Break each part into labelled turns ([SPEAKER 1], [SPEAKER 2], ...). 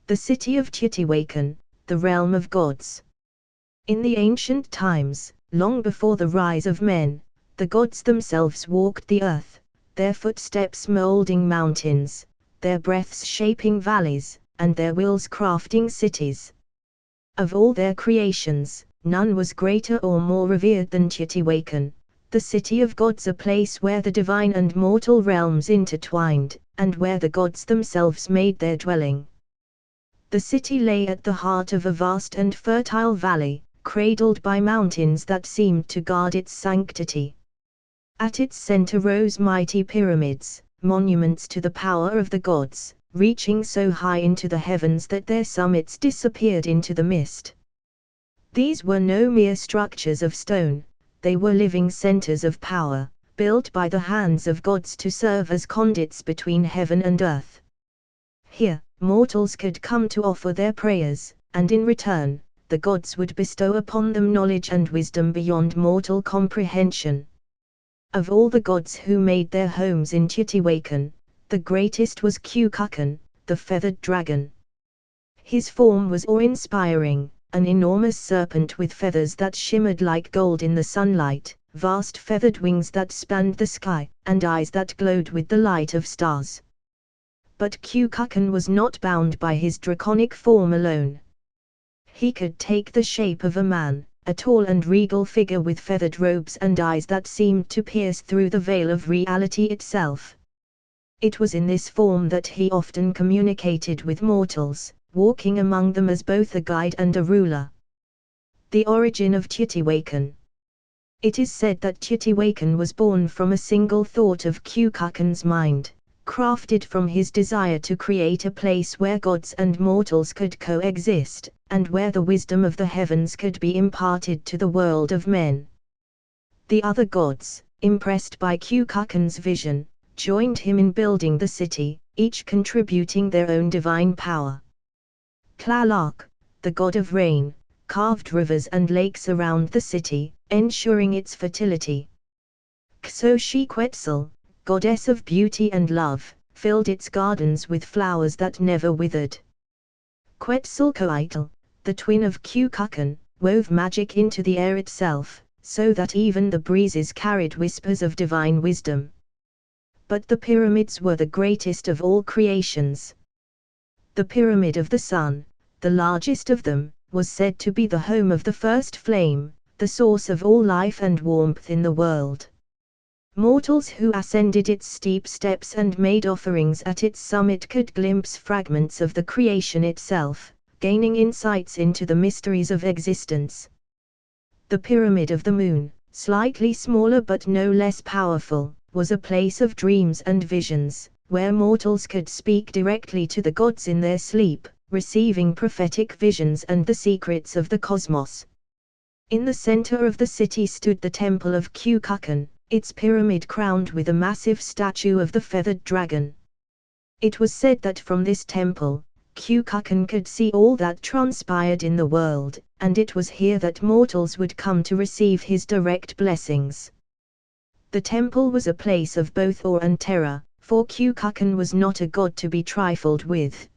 [SPEAKER 1] The city of Teotihuacan, the realm of gods. In the ancient times, long before the rise of men, the gods themselves walked the earth, their footsteps molding mountains, their breaths shaping valleys, and their wills crafting cities. Of all their creations, none was greater or more revered than Teotihuacan, the city of gods, a place where the divine and mortal realms intertwined, and where the gods themselves made their dwelling. The city lay at the heart of a vast and fertile valley, cradled by mountains that seemed to guard its sanctity. At its center rose mighty pyramids, monuments to the power of the gods, reaching so high into the heavens that their summits disappeared into the mist. These were no mere structures of stone, they were living centers of power, built by the hands of gods to serve as conduits between heaven and earth. Here, mortals could come to offer their prayers, and in return, the gods would bestow upon them knowledge and wisdom beyond mortal comprehension. Of all the gods who made their homes in Teotihuacan, the greatest was Kukulkan, the feathered dragon. His form was awe-inspiring, an enormous serpent with feathers that shimmered like gold in the sunlight, vast feathered wings that spanned the sky, and eyes that glowed with the light of stars. But Kukulkan was not bound by his draconic form alone. He could take the shape of a man, a tall and regal figure with feathered robes and eyes that seemed to pierce through the veil of reality itself. It was in this form that he often communicated with mortals, walking among them as both a guide and a ruler. The origin of Teotihuacan. It is said that Teotihuacan was born from a single thought of Kukulkan's mind, crafted from his desire to create a place where gods and mortals could coexist, and where the wisdom of the heavens could be imparted to the world of men. The other gods, impressed by Kukulkan's vision, joined him in building the city, each contributing their own divine power. Tlaloc, the god of rain, carved rivers and lakes around the city, ensuring its fertility. Xochiquetzal, goddess of beauty and love, filled its gardens with flowers that never withered. Quetzalcoatl, the twin of Kukulkan, wove magic into the air itself, so that even the breezes carried whispers of divine wisdom. But the pyramids were the greatest of all creations. The Pyramid of the Sun, the largest of them, was said to be the home of the first flame, the source of all life and warmth in the world. Mortals who ascended its steep steps and made offerings at its summit could glimpse fragments of the creation itself, gaining insights into the mysteries of existence. The Pyramid of the Moon, slightly smaller but no less powerful, was a place of dreams and visions, where mortals could speak directly to the gods in their sleep, receiving prophetic visions and the secrets of the cosmos. In the center of the city stood the Temple of Kukulkan, its pyramid crowned with a massive statue of the feathered dragon. It was said that from this temple, Kukulkan could see all that transpired in the world, and it was here that mortals would come to receive his direct blessings. The temple was a place of both awe and terror, for Kukulkan was not a god to be trifled with.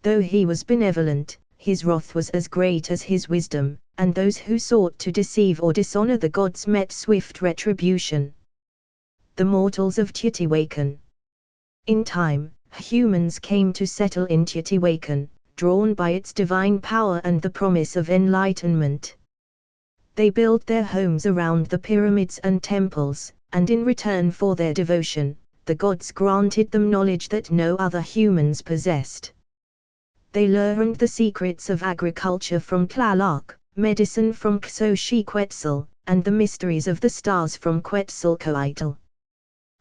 [SPEAKER 1] Though he was benevolent, his wrath was as great as his wisdom, and those who sought to deceive or dishonor the gods met swift retribution. The mortals of Teotihuacan. In time, humans came to settle in Teotihuacan, drawn by its divine power and the promise of enlightenment. They built their homes around the pyramids and temples, and in return for their devotion, the gods granted them knowledge that no other humans possessed. They learned the secrets of agriculture from Tlaloc, medicine from Xochiquetzal, and the mysteries of the stars from Quetzalcoatl.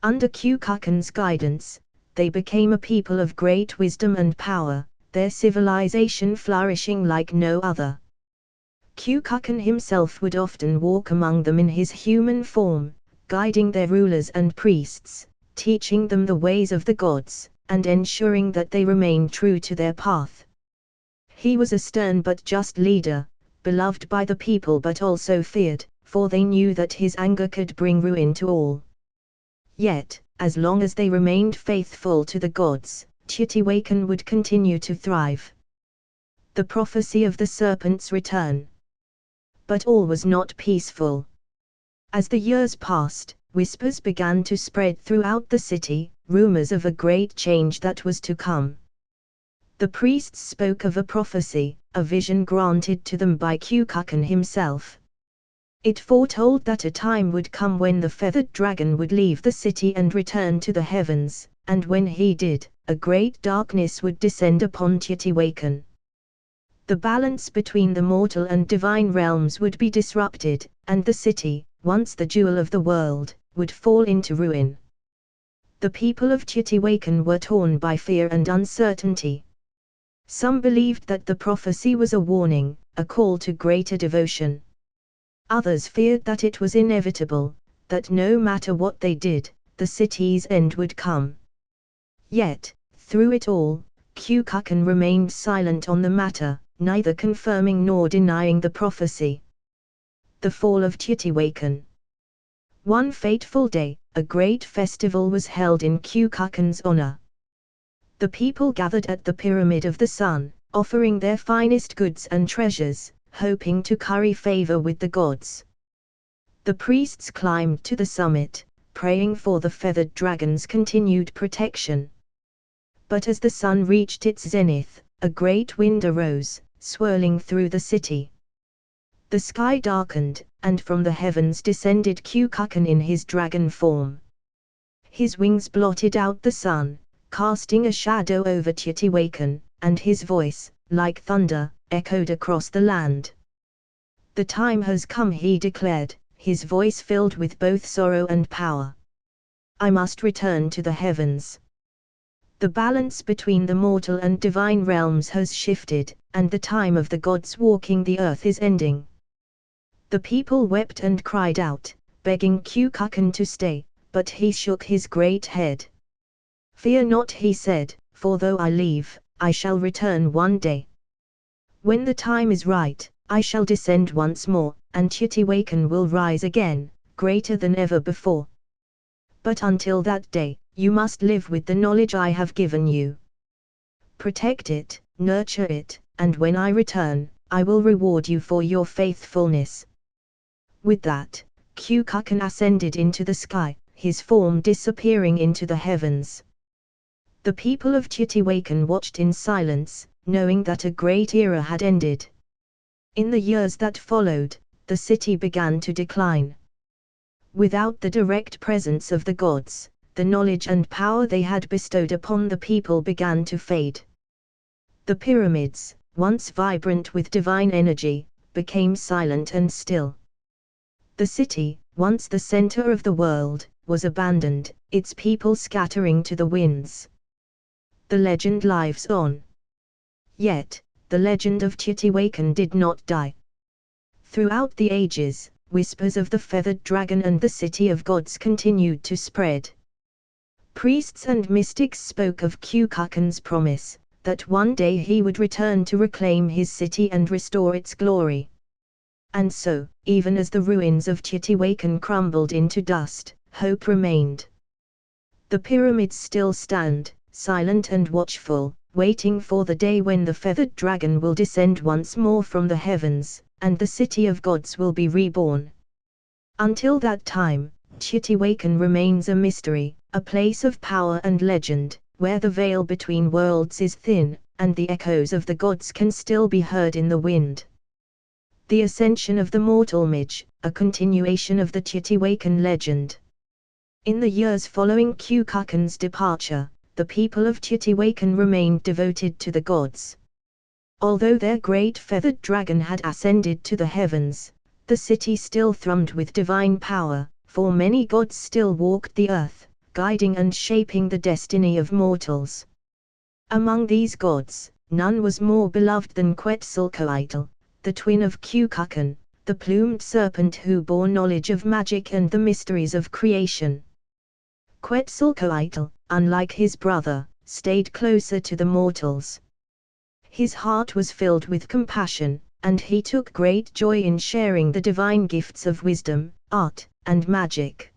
[SPEAKER 1] Under Kukulkan's guidance, they became a people of great wisdom and power, their civilization flourishing like no other. Kukulkan himself would often walk among them in his human form, guiding their rulers and priests, teaching them the ways of the gods, and ensuring that they remained true to their path. He was a stern but just leader, beloved by the people but also feared, for they knew that his anger could bring ruin to all. Yet, as long as they remained faithful to the gods, Teotihuacan would continue to thrive. The prophecy of the serpent's return. But all was not peaceful. As the years passed, whispers began to spread throughout the city, rumors of a great change that was to come. The priests spoke of a prophecy, a vision granted to them by Kukulkan himself. It foretold that a time would come when the feathered dragon would leave the city and return to the heavens, and when he did, a great darkness would descend upon Teotihuacan. The balance between the mortal and divine realms would be disrupted, and the city, once the jewel of the world, would fall into ruin. The people of Teotihuacan were torn by fear and uncertainty. Some believed that the prophecy was a warning, a call to greater devotion. Others feared that it was inevitable, that no matter what they did, the city's end would come. Yet, through it all, Kukulkan remained silent on the matter, neither confirming nor denying the prophecy. The fall of Teotihuacan. One fateful day, a great festival was held in Kukulkan's honor. The people gathered at the Pyramid of the Sun, offering their finest goods and treasures, hoping to curry favor with the gods. The priests climbed to the summit, praying for the feathered dragon's continued protection. But as the sun reached its zenith, a great wind arose, swirling through the city. The sky darkened, and from the heavens descended Kukulkan in his dragon form. His wings blotted out the sun, casting a shadow over Teotihuacan, and his voice, like thunder, echoed across the land. "The time has come," he declared, his voice filled with both sorrow and power. "I must return to the heavens. The balance between the mortal and divine realms has shifted, and the time of the gods walking the earth is ending." The people wept and cried out, begging Kukulkan to stay, but he shook his great head. "Fear not," he said, "for though I leave, I shall return one day. When the time is right, I shall descend once more, and Teotihuacan will rise again, greater than ever before. But until that day, you must live with the knowledge I have given you. Protect it, nurture it, and when I return, I will reward you for your faithfulness." With that, Kukulkan ascended into the sky, his form disappearing into the heavens. The people of Teotihuacan watched in silence, knowing that a great era had ended. In the years that followed, the city began to decline. Without the direct presence of the gods, the knowledge and power they had bestowed upon the people began to fade. The pyramids, once vibrant with divine energy, became silent and still. The city, once the center of the world, was abandoned, its people scattering to the winds. The legend lives on. Yet, the legend of Teotihuacan did not die. Throughout the ages, whispers of the feathered dragon and the city of gods continued to spread. Priests and mystics spoke of Kukulkan's promise, that one day he would return to reclaim his city and restore its glory. And so, even as the ruins of Teotihuacan crumbled into dust, hope remained. The pyramids still stand, silent and watchful, waiting for the day when the feathered dragon will descend once more from the heavens, and the city of gods will be reborn. Until that time, Teotihuacan remains a mystery, a place of power and legend, where the veil between worlds is thin, and the echoes of the gods can still be heard in the wind. The ascension of the mortal Midge, a continuation of the Teotihuacan legend. In the years following Kukulkan's departure, the people of Teotihuacan remained devoted to the gods. Although their great feathered dragon had ascended to the heavens, the city still thrummed with divine power, for many gods still walked the earth, guiding and shaping the destiny of mortals. Among these gods, none was more beloved than Quetzalcoatl, the twin of Kukulkan, the plumed serpent who bore knowledge of magic and the mysteries of creation. Quetzalcoatl, unlike his brother, stayed closer to the mortals. His heart was filled with compassion, and he took great joy in sharing the divine gifts of wisdom, art, and magic.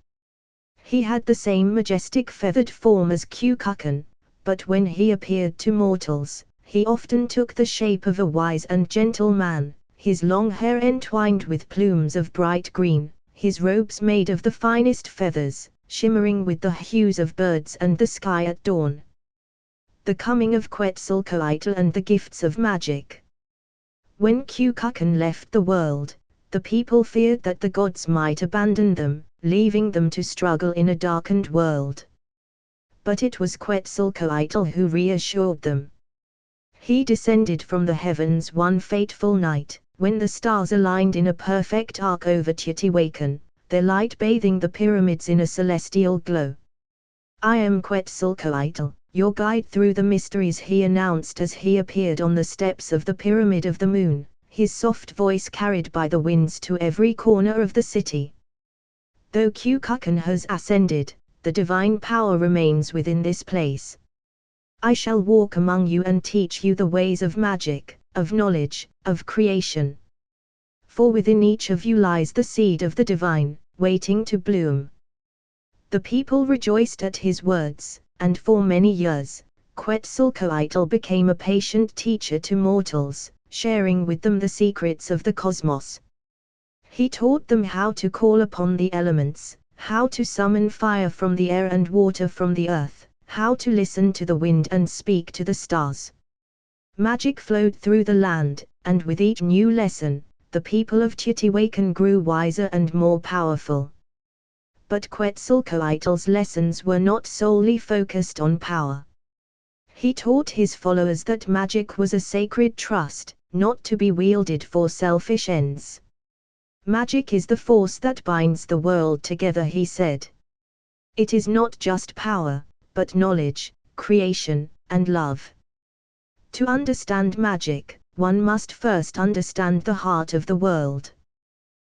[SPEAKER 1] He had the same majestic feathered form as Kukulkan, but when he appeared to mortals, he often took the shape of a wise and gentle man, his long hair entwined with plumes of bright green, his robes made of the finest feathers, shimmering with the hues of birds and the sky at dawn. The coming of Quetzalcoatl and the gifts of magic. When Kukulkan left the world, the people feared that the gods might abandon them, leaving them to struggle in a darkened world. But it was Quetzalcoatl who reassured them. He descended from the heavens one fateful night, when the stars aligned in a perfect arc over Teotihuacan, their light bathing the pyramids in a celestial glow. "I am Quetzalcoatl, your guide through the mysteries," he announced as he appeared on the steps of the Pyramid of the Moon, his soft voice carried by the winds to every corner of the city. Though Kukulkan has ascended, the divine power remains within this place. I shall walk among you and teach you the ways of magic, of knowledge, of creation. For within each of you lies the seed of the divine, waiting to bloom. The people rejoiced at his words, and for many years, Quetzalcoatl became a patient teacher to mortals, sharing with them the secrets of the cosmos. He taught them how to call upon the elements, how to summon fire from the air and water from the earth, how to listen to the wind and speak to the stars. Magic flowed through the land, and with each new lesson, the people of Teotihuacan grew wiser and more powerful. But Quetzalcoatl's lessons were not solely focused on power. He taught his followers that magic was a sacred trust, not to be wielded for selfish ends. Magic is the force that binds the world together, he said. It is not just power, but knowledge, creation, and love. To understand magic, one must first understand the heart of the world.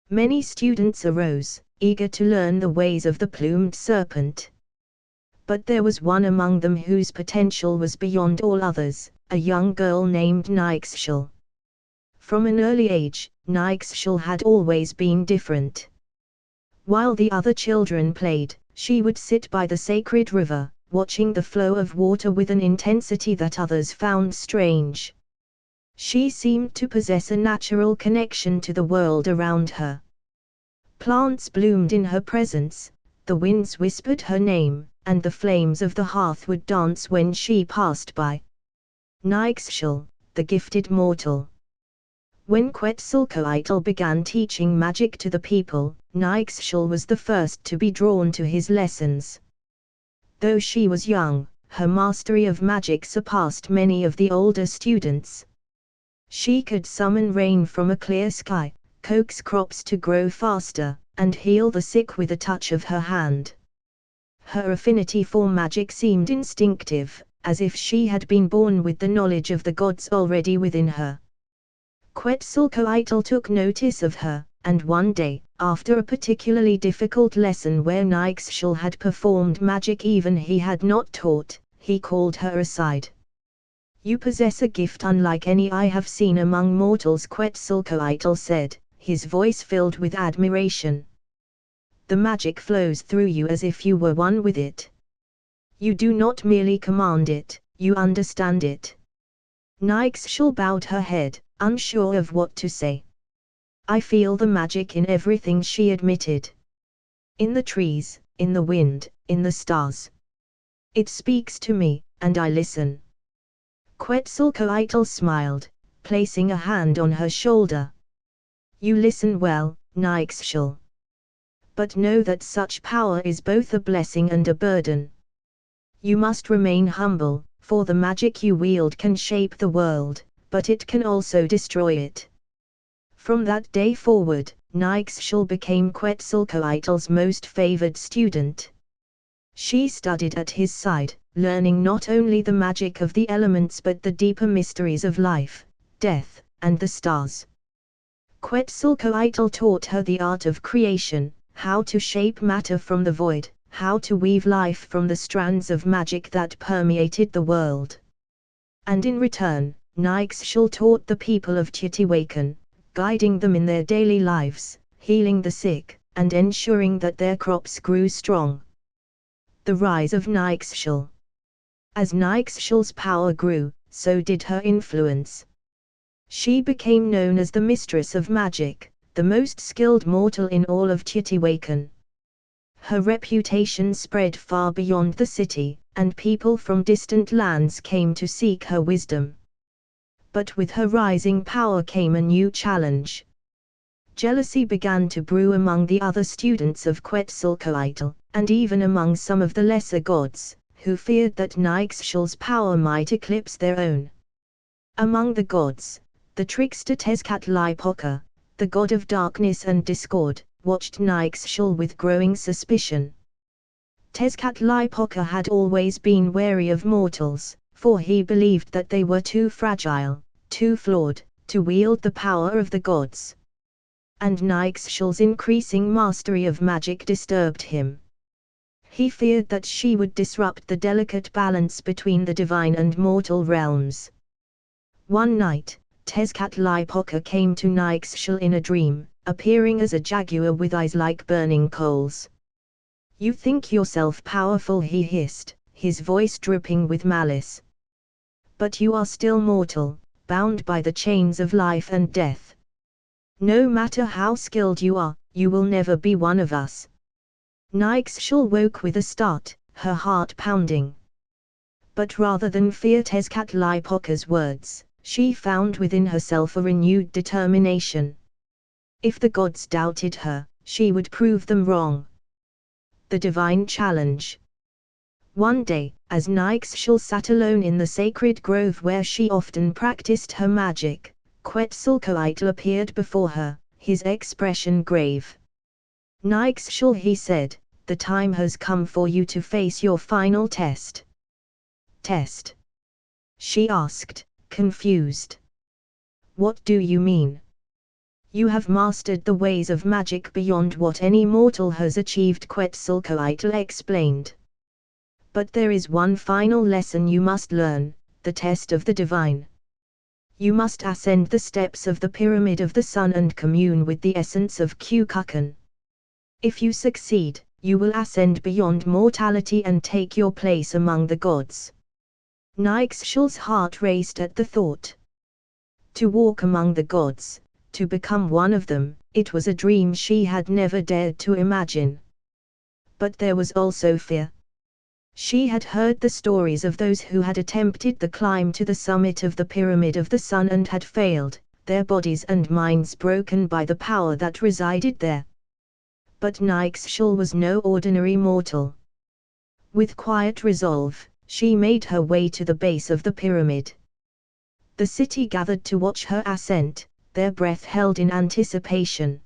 [SPEAKER 1] Many students arose, eager to learn the ways of the plumed serpent. But there was one among them whose potential was beyond all others, a young girl named Nyxshel. From an early age, Nyxshel had always been different. While the other children played, she would sit by the sacred river, watching the flow of water with an intensity that others found strange. She seemed to possess a natural connection to the world around her. Plants bloomed in her presence, the winds whispered her name, and the flames of the hearth would dance when she passed by. Nyxshel, the gifted mortal. When Quetzalcoatl began teaching magic to the people, Nyxshel was the first to be drawn to his lessons. Though she was young, her mastery of magic surpassed many of the older students. She could summon rain from a clear sky, coax crops to grow faster, and heal the sick with a touch of her hand. Her affinity for magic seemed instinctive, as if she had been born with the knowledge of the gods already within her. Quetzalcoatl took notice of her, and one day, after a particularly difficult lesson where Nyxshel had performed magic even he had not taught, he called her aside. "You possess a gift unlike any I have seen among mortals," Quetzalcoatl said, his voice filled with admiration. "The magic flows through you as if you were one with it. You do not merely command it, you understand it." Nyxshel bowed her head, unsure of what to say. "I feel the magic in everything," she admitted. "In the trees, in the wind, in the stars. It speaks to me, and I listen." Quetzalcoatl smiled, placing a hand on her shoulder. "You listen well, Nyxshel. But know that such power is both a blessing and a burden. You must remain humble, for the magic you wield can shape the world, but it can also destroy it." From that day forward, Nyxshel became Quetzalcoatl's most favored student. She studied at his side, learning not only the magic of the elements but the deeper mysteries of life, death, and the stars. Quetzalcoatl taught her the art of creation, how to shape matter from the void, how to weave life from the strands of magic that permeated the world. And in return, Nyxshel taught the people of Teotihuacan, guiding them in their daily lives, healing the sick, and ensuring that their crops grew strong. The rise of Nyxshel. As Nyxshal's power grew, so did her influence. She became known as the Mistress of Magic, the most skilled mortal in all of Teotihuacan. Her reputation spread far beyond the city, and people from distant lands came to seek her wisdom. But with her rising power came a new challenge. Jealousy began to brew among the other students of Quetzalcoatl, and even among some of the lesser gods, who feared that Nyxshal's power might eclipse their own. Among the gods, the trickster Tezcatlipoca, the god of darkness and discord, watched Nyxshal with growing suspicion. Tezcatlipoca had always been wary of mortals, for he believed that they were too fragile, too flawed, to wield the power of the gods. And Nyxshal's increasing mastery of magic disturbed him. He feared that she would disrupt the delicate balance between the divine and mortal realms. One night, Tezcatlipoca came to Nyxshal in a dream, appearing as a jaguar with eyes like burning coals. "You think yourself powerful," he hissed, his voice dripping with malice. "But you are still mortal, bound by the chains of life and death. No matter how skilled you are, you will never be one of us." Nyxshal woke with a start, her heart pounding. But rather than fear Tezcatlipoca's words, she found within herself a renewed determination. If the gods doubted her, she would prove them wrong. The Divine Challenge. One day, as Nyxshal sat alone in the sacred grove where she often practiced her magic, Quetzalcoatl appeared before her, his expression grave. "Nyxshal," he said, "the time has come for you to face your final test." "Test?" she asked, confused. "What do you mean?" "You have mastered the ways of magic beyond what any mortal has achieved," Quetzalcoatl explained. "But there is one final lesson you must learn, the test of the divine. You must ascend the steps of the Pyramid of the Sun and commune with the essence of Kukulkan. If you succeed, you will ascend beyond mortality and take your place among the gods." Nyxshal's heart raced at the thought. To walk among the gods, to become one of them, it was a dream she had never dared to imagine. But there was also fear. She had heard the stories of those who had attempted the climb to the summit of the Pyramid of the Sun and had failed, their bodies and minds broken by the power that resided there. But Nyxshal was no ordinary mortal. With quiet resolve, she made her way to the base of the pyramid. The city gathered to watch her ascent, their breath held in anticipation.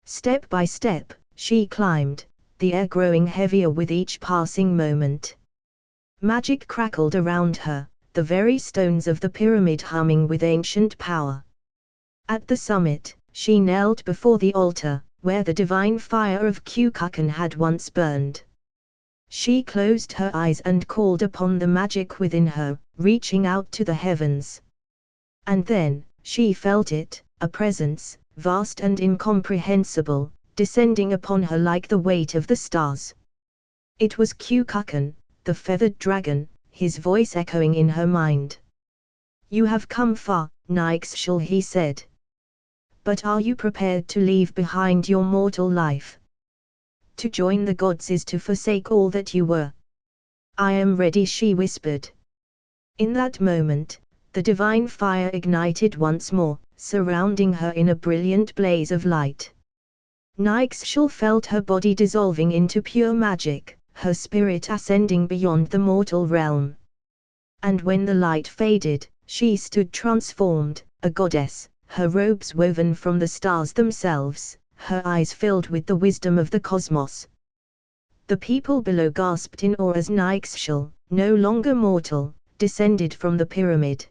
[SPEAKER 1] Step by step, she climbed, the air growing heavier with each passing moment. Magic crackled around her, the very stones of the pyramid humming with ancient power. At the summit, she knelt before the altar, where the divine fire of Kukulkan had once burned. She closed her eyes and called upon the magic within her, reaching out to the heavens. And then, she felt it, a presence, vast and incomprehensible, descending upon her like the weight of the stars. It was Kukulkan, the feathered dragon, his voice echoing in her mind. "You have come far, Nyxshal," he said. "But are you prepared to leave behind your mortal life? To join the gods is to forsake all that you were." "I am ready," she whispered. In that moment, the divine fire ignited once more, surrounding her in a brilliant blaze of light. Nyxshal felt her body dissolving into pure magic, her spirit ascending beyond the mortal realm. And when the light faded, she stood transformed, a goddess, her robes woven from the stars themselves, her eyes filled with the wisdom of the cosmos. The people below gasped in awe as Nyxshal, no longer mortal, descended from the pyramid.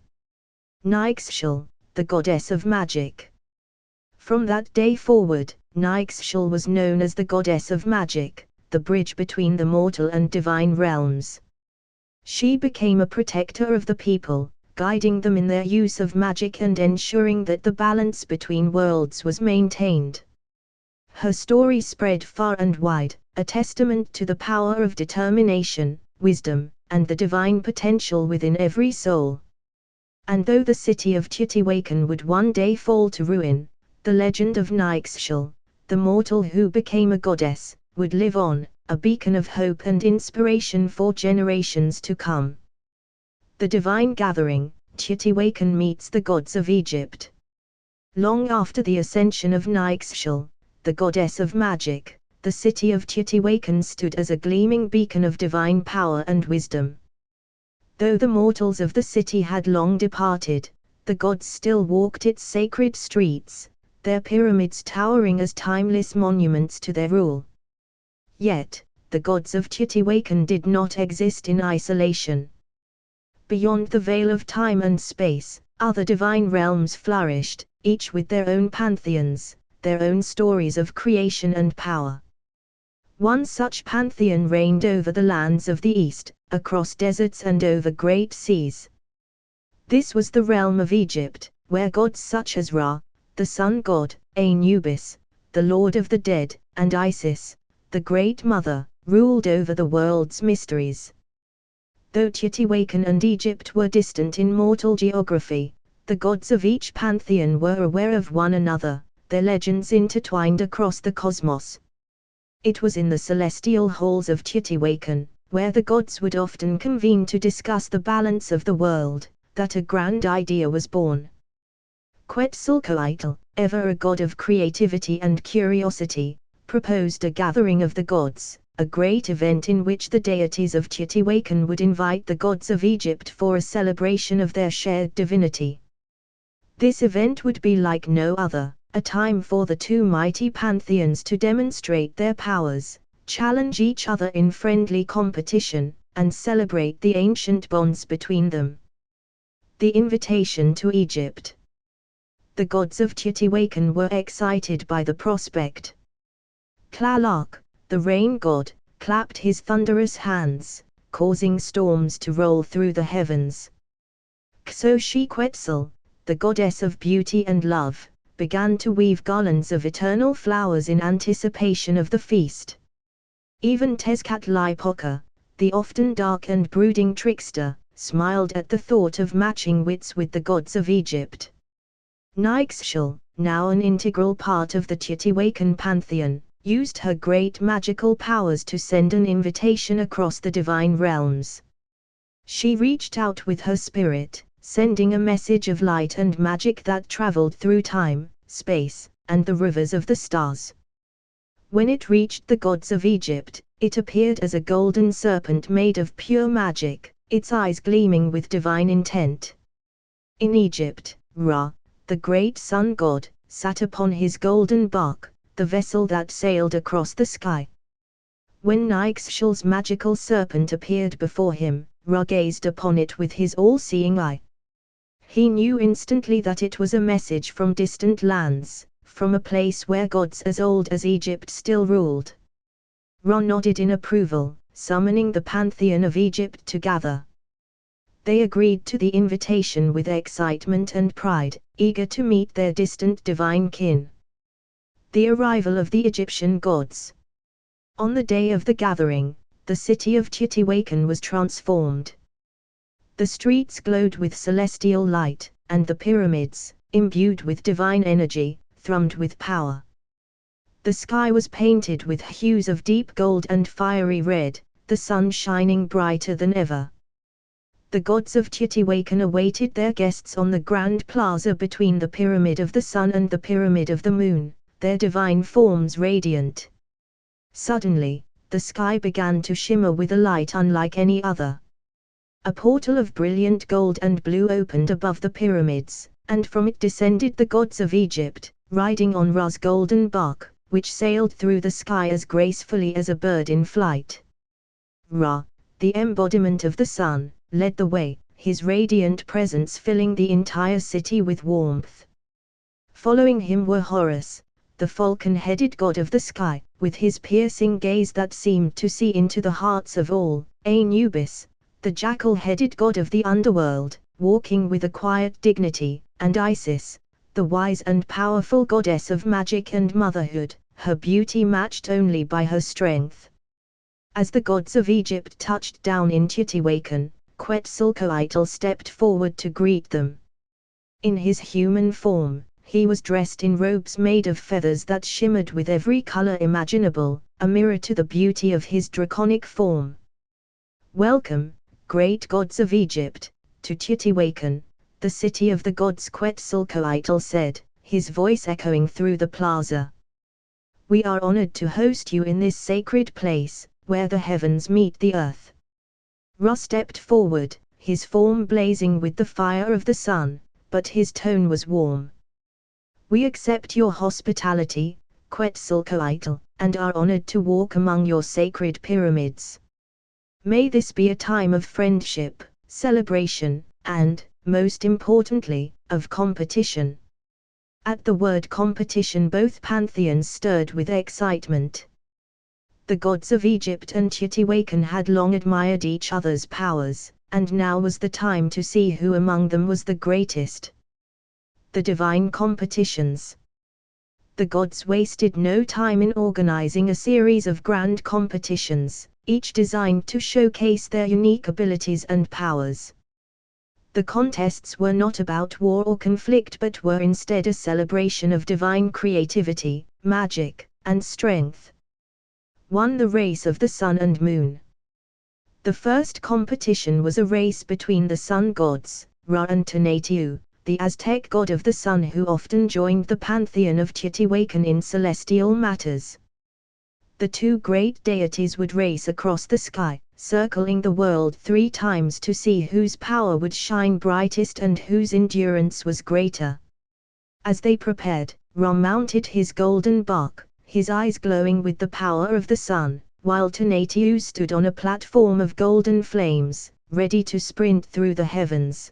[SPEAKER 1] Nyxshal, the goddess of magic. From that day forward, Nyxshal was known as the goddess of magic, the bridge between the mortal and divine realms. She became a protector of the people, guiding them in their use of magic and ensuring that the balance between worlds was maintained. Her story spread far and wide, a testament to the power of determination, wisdom, and the divine potential within every soul. And though the city of Teotihuacan would one day fall to ruin, the legend of Nixchel, the mortal who became a goddess, would live on, a beacon of hope and inspiration for generations to come. The divine gathering, Teotihuacan meets the gods of Egypt. Long after the ascension of Nixchel, the goddess of magic, the city of Teotihuacan stood as a gleaming beacon of divine power and wisdom. Though the mortals of the city had long departed, the gods still walked its sacred streets, their pyramids towering as timeless monuments to their rule. Yet, the gods of Teotihuacan did not exist in isolation. Beyond the veil of time and space, other divine realms flourished, each with their own pantheons, their own stories of creation and power. One such pantheon reigned over the lands of the East, across deserts and over great seas. This was the realm of Egypt, where gods such as Ra, the sun god, Anubis, the lord of the dead, and Isis, the Great Mother, ruled over the world's mysteries. Though Teotihuacan and Egypt were distant in mortal geography, the gods of each pantheon were aware of one another, their legends intertwined across the cosmos. It was in the celestial halls of Teotihuacan, where the gods would often convene to discuss the balance of the world, that a grand idea was born. Quetzalcoatl, ever a god of creativity and curiosity, proposed a gathering of the gods, a great event in which the deities of Teotihuacan would invite the gods of Egypt for a celebration of their shared divinity. This event would be like no other, a time for the two mighty pantheons to demonstrate their powers, challenge each other in friendly competition, and celebrate the ancient bonds between them. The invitation to Egypt. The gods of Teotihuacan were excited by the prospect. Tlaloc, the rain god, clapped his thunderous hands, causing storms to roll through the heavens. Xochiquetzal, the goddess of beauty and love, began to weave garlands of eternal flowers in anticipation of the feast. Even Tezcatlipoca, the often dark and brooding trickster, smiled at the thought of matching wits with the gods of Egypt. Nixchel, now an integral part of the Teotihuacan pantheon, used her great magical powers to send an invitation across the divine realms. She reached out with her spirit, sending a message of light and magic that traveled through time, space, and the rivers of the stars. When it reached the gods of Egypt, it appeared as a golden serpent made of pure magic, its eyes gleaming with divine intent. In Egypt, Ra, the great sun god, sat upon his golden bark, the vessel that sailed across the sky. When Nixchel's magical serpent appeared before him, Ra gazed upon it with his all-seeing eye. He knew instantly that it was a message from distant lands, from a place where gods as old as Egypt still ruled. Ra nodded in approval, summoning the pantheon of Egypt to gather. They agreed to the invitation with excitement and pride, eager to meet their distant divine kin. The arrival of the Egyptian gods. On the day of the gathering, the city of Teotihuacan was transformed. The streets glowed with celestial light, and the pyramids, imbued with divine energy, thrummed with power. The sky was painted with hues of deep gold and fiery red, the sun shining brighter than ever. The gods of Teotihuacan awaited their guests on the grand plaza between the Pyramid of the Sun and the Pyramid of the Moon, their divine forms radiant. Suddenly, the sky began to shimmer with a light unlike any other. A portal of brilliant gold and blue opened above the pyramids, and from it descended the gods of Egypt, riding on Ra's golden bark, which sailed through the sky as gracefully as a bird in flight. Ra, the embodiment of the sun, led the way, his radiant presence filling the entire city with warmth. Following him were Horus, the falcon-headed god of the sky, with his piercing gaze that seemed to see into the hearts of all, Anubis, the jackal-headed god of the underworld, walking with a quiet dignity, and Isis, the wise and powerful goddess of magic and motherhood, her beauty matched only by her strength. As the gods of Egypt touched down in Teotihuacan, Quetzalcoatl stepped forward to greet them. In his human form, he was dressed in robes made of feathers that shimmered with every color imaginable, a mirror to the beauty of his draconic form. "Welcome, great gods of Egypt, to Teotihuacan, the city of the gods," Quetzalcoatl said, his voice echoing through the plaza. "We are honored to host you in this sacred place, where the heavens meet the earth." Ra stepped forward, his form blazing with the fire of the sun, but his tone was warm. "We accept your hospitality, Quetzalcoatl, and are honored to walk among your sacred pyramids. May this be a time of friendship, celebration, and, most importantly, of competition." At the word competition, both pantheons stirred with excitement. The gods of Egypt and Teotihuacan had long admired each other's powers, and now was the time to see who among them was the greatest. The divine competitions. The gods wasted no time in organizing a series of grand competitions, each designed to showcase their unique abilities and powers. The contests were not about war or conflict, but were instead a celebration of divine creativity, magic, and strength. 1. The race of the sun and moon. The first competition was a race between the sun gods, Ra and Tonatiuh, the Aztec god of the sun, who often joined the pantheon of Teotihuacan in celestial matters. The two great deities would race across the sky, circling the world 3 times to see whose power would shine brightest and whose endurance was greater. As they prepared, Ra mounted his golden bark, his eyes glowing with the power of the sun, while Tonatiuh stood on a platform of golden flames, ready to sprint through the heavens.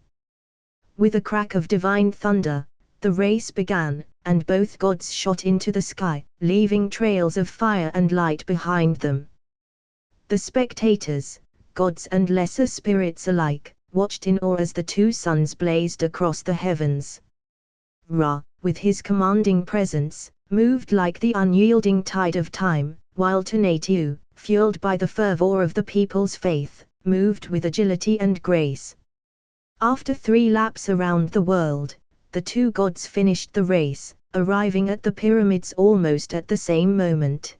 [SPEAKER 1] With a crack of divine thunder, the race began, and both gods shot into the sky, leaving trails of fire and light behind them. The spectators, gods and lesser spirits alike, watched in awe as the two suns blazed across the heavens. Ra, with his commanding presence, moved like the unyielding tide of time, while Tonatiuh, fueled by the fervor of the people's faith, moved with agility and grace. After 3 laps around the world, the two gods finished the race, arriving at the pyramids almost at the same moment.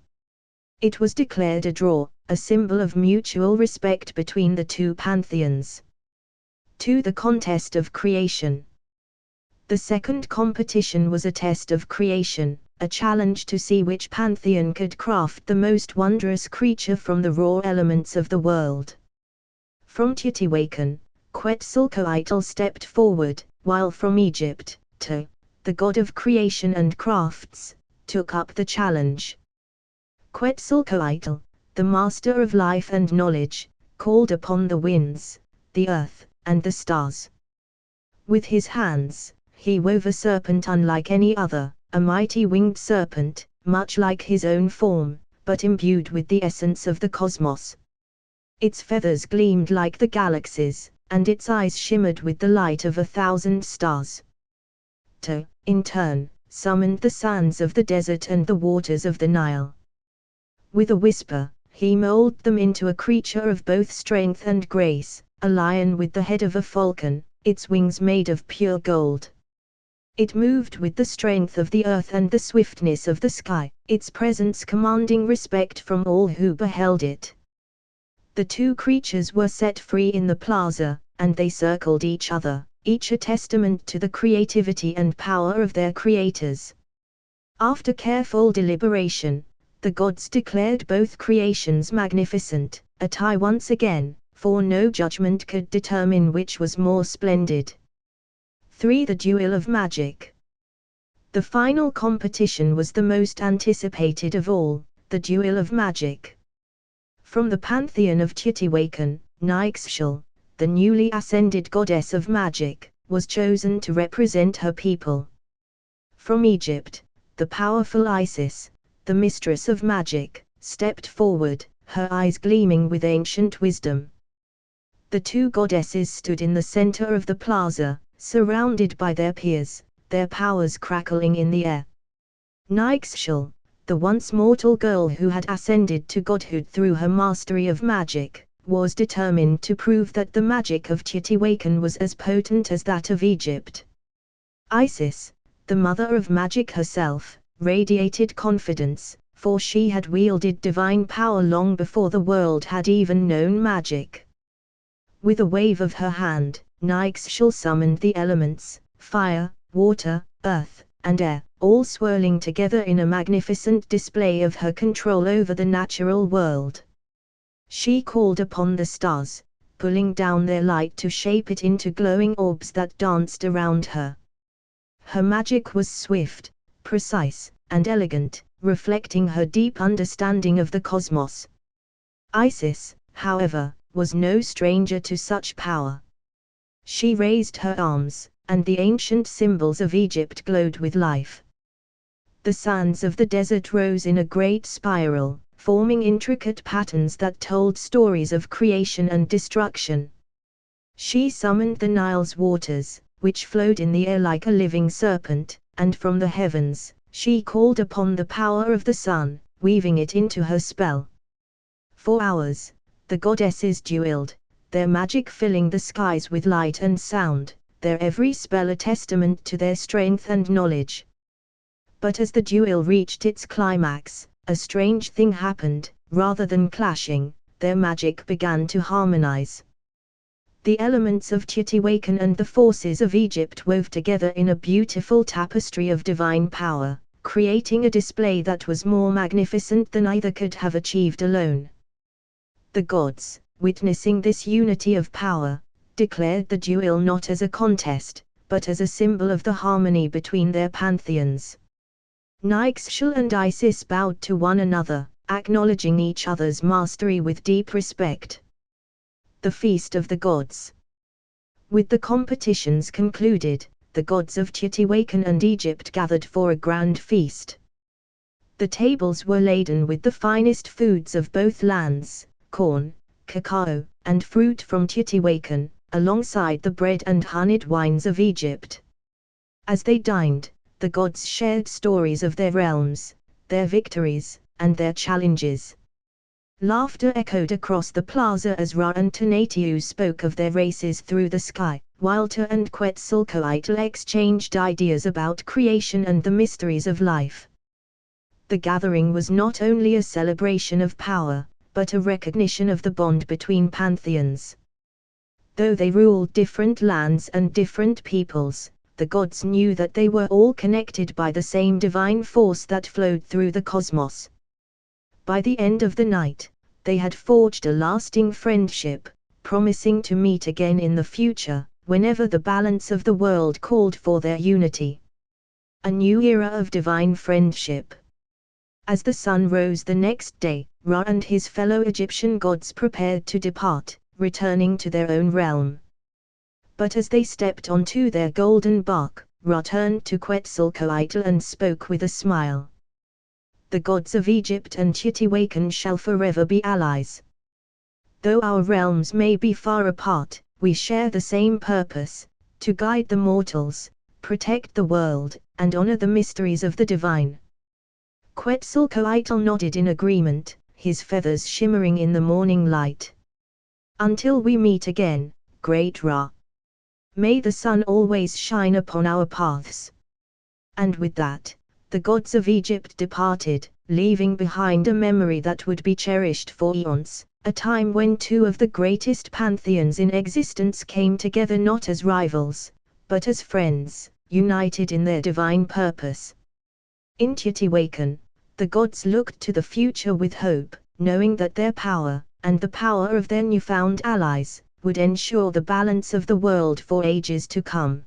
[SPEAKER 1] It was declared a draw, a symbol of mutual respect between the two pantheons. 2. The contest of creation. The second competition was a test of creation, a challenge to see which pantheon could craft the most wondrous creature from the raw elements of the world. From Teotihuacan, Quetzalcoatl stepped forward, while from Egypt, To, the god of creation and crafts, took up the challenge. Quetzalcoatl, the master of life and knowledge, called upon the winds, the earth, and the stars. With his hands, he wove a serpent unlike any other, a mighty winged serpent, much like his own form, but imbued with the essence of the cosmos. Its feathers gleamed like the galaxies, and its eyes shimmered with the light of 1,000 stars. To, in turn, summoned the sands of the desert and the waters of the Nile. With a whisper, he molded them into a creature of both strength and grace, a lion with the head of a falcon, its wings made of pure gold. It moved with the strength of the earth and the swiftness of the sky, its presence commanding respect from all who beheld it. The two creatures were set free in the plaza, and they circled each other, each a testament to the creativity and power of their creators. After careful deliberation, the gods declared both creations magnificent, a tie once again, for no judgment could determine which was more splendid. 3. The Duel of Magic. The final competition was the most anticipated of all, the Duel of Magic. From the pantheon of Teotihuacan, Nixchel, the newly ascended goddess of magic, was chosen to represent her people. From Egypt, the powerful Isis, the mistress of magic, stepped forward, her eyes gleaming with ancient wisdom. The two goddesses stood in the center of the plaza, surrounded by their peers, their powers crackling in the air. Nixchel, the once mortal girl who had ascended to godhood through her mastery of magic, was determined to prove that the magic of Teotihuacan was as potent as that of Egypt. Isis, the mother of magic herself, radiated confidence, for she had wielded divine power long before the world had even known magic. With a wave of her hand, Nyxshul summoned the elements, fire, water, earth, and air, all swirling together in a magnificent display of her control over the natural world. She called upon the stars, pulling down their light to shape it into glowing orbs that danced around her. Her magic was swift, precise, and elegant, reflecting her deep understanding of the cosmos. Isis, however, was no stranger to such power. She raised her arms, and the ancient symbols of Egypt glowed with life. The sands of the desert rose in a great spiral, forming intricate patterns that told stories of creation and destruction. She summoned the Nile's waters, which flowed in the air like a living serpent, and from the heavens, she called upon the power of the sun, weaving it into her spell. For hours, the goddesses duelled, their magic filling the skies with light and sound, their every spell a testament to their strength and knowledge. But as the duel reached its climax, a strange thing happened. Rather than clashing, their magic began to harmonize. The elements of Teotihuacan and the forces of Egypt wove together in a beautiful tapestry of divine power, creating a display that was more magnificent than either could have achieved alone. The gods, witnessing this unity of power, declared the duel not as a contest, but as a symbol of the harmony between their pantheons. Nyxshul and Isis bowed to one another, acknowledging each other's mastery with deep respect. The Feast of the Gods. With the competitions concluded, the gods of Teotihuacan and Egypt gathered for a grand feast. The tables were laden with the finest foods of both lands, corn, cacao, and fruit from Teotihuacan, alongside the bread and honeyed wines of Egypt. As they dined, the gods shared stories of their realms, their victories, and their challenges. Laughter echoed across the plaza as Ra and Tonatiuh spoke of their races through the sky, while Te and Quetzalcoatl exchanged ideas about creation and the mysteries of life. The gathering was not only a celebration of power, but a recognition of the bond between pantheons. Though they ruled different lands and different peoples, the gods knew that they were all connected by the same divine force that flowed through the cosmos. By the end of the night, they had forged a lasting friendship, promising to meet again in the future, whenever the balance of the world called for their unity. A new era of divine friendship. As the sun rose the next day, Ra and his fellow Egyptian gods prepared to depart, returning to their own realm. But as they stepped onto their golden bark, Ra turned to Quetzalcoatl and spoke with a smile. The gods of Egypt and Teotihuacan shall forever be allies. Though our realms may be far apart, we share the same purpose, to guide the mortals, protect the world, and honor the mysteries of the divine. Quetzalcoatl nodded in agreement, his feathers shimmering in the morning light. Until we meet again, great Ra. May the sun always shine upon our paths. And with that, the gods of Egypt departed, leaving behind a memory that would be cherished for eons, a time when two of the greatest pantheons in existence came together not as rivals, but as friends, united in their divine purpose. In Teotihuacan, the gods looked to the future with hope, knowing that their power, and the power of their newfound allies, would ensure the balance of the world for ages to come.